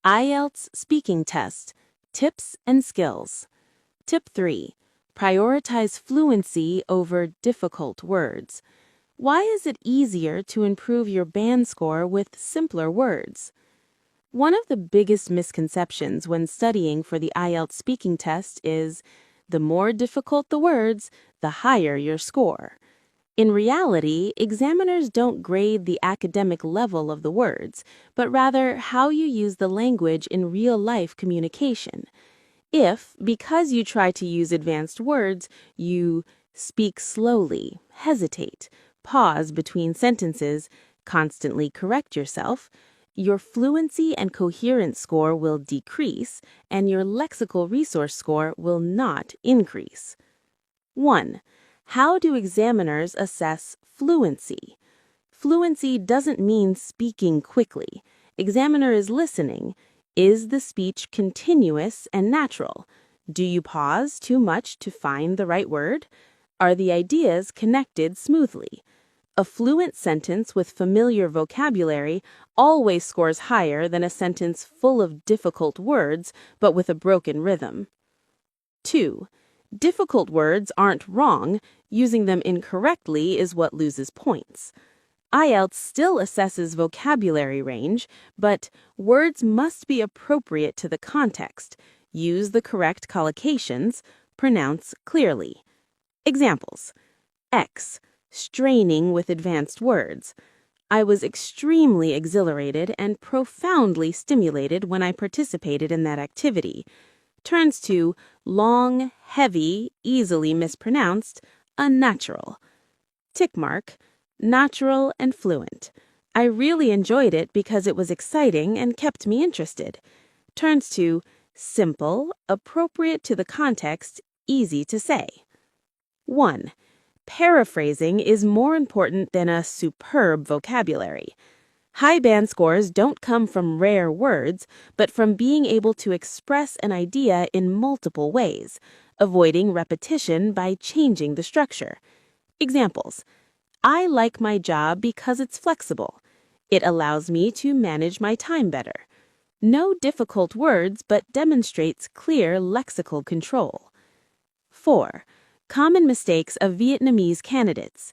IELTS Speaking Test, Tips and Skills. Tip 3. Prioritize fluency over difficult words. Why is it easier to improve your band score with simpler words? One of the biggest misconceptions when studying for the IELTS speaking test is the more difficult the words, the higher your score. In reality, examiners don't grade the academic level of the words, but rather how you use the language in real-life communication. If, because you try to use advanced words, you speak slowly, hesitate, pause between sentences, constantly correct yourself, your fluency and coherence score will decrease, and your lexical resource score will not increase. 1. How do examiners assess fluency? Fluency doesn't mean speaking quickly. Examiner is listening. Is the speech continuous and natural? Do you pause too much to find the right word? Are the ideas connected smoothly? A fluent sentence with familiar vocabulary always scores higher than a sentence full of difficult words but with a broken rhythm. 2. Difficult words aren't wrong. Using them incorrectly is what loses points. IELTS still assesses vocabulary range, but words must be appropriate to the context. Use the correct collocations. Pronounce clearly. Examples. X. Straining with advanced words. I was extremely exhilarated and profoundly stimulated when I participated in that activity. Turns to long, heavy, easily mispronounced, unnatural. Tick mark. Natural and fluent. I really enjoyed it because it was exciting and kept me interested. Turns to simple, appropriate to the context, easy to say. 1. Paraphrasing is more important than a superb vocabulary. High band scores don't come from rare words, but from being able to express an idea in multiple ways, avoiding repetition by changing the structure. Examples. I like my job because it's flexible. It allows me to manage my time better. No difficult words, but demonstrates clear lexical control. 4. Common mistakes of Vietnamese candidates.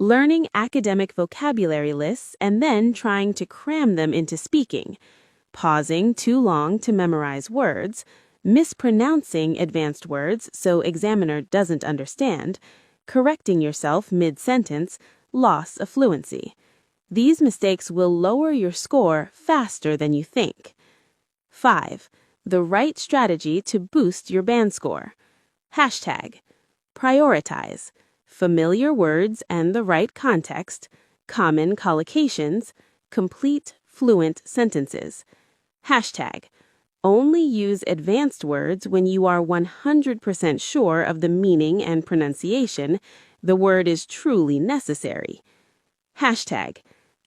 Learning academic vocabulary lists and then trying to cram them into speaking. Pausing too long to memorize words. Mispronouncing advanced words so examiner doesn't understand. Correcting yourself mid-sentence. Loss of fluency. These mistakes will lower your score faster than you think. 5. The right strategy to boost your band score. Hashtag. Prioritize. Familiar words and the right context. Common collocations. Complete fluent sentences. Hashtag. Only use advanced words when you are 100% sure of the meaning and pronunciation. The word is truly necessary. Hashtag.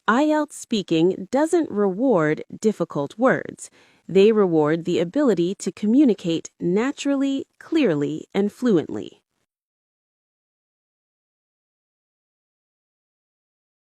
IELTS speaking doesn't reward difficult words. They reward the ability to communicate naturally, clearly, and fluently.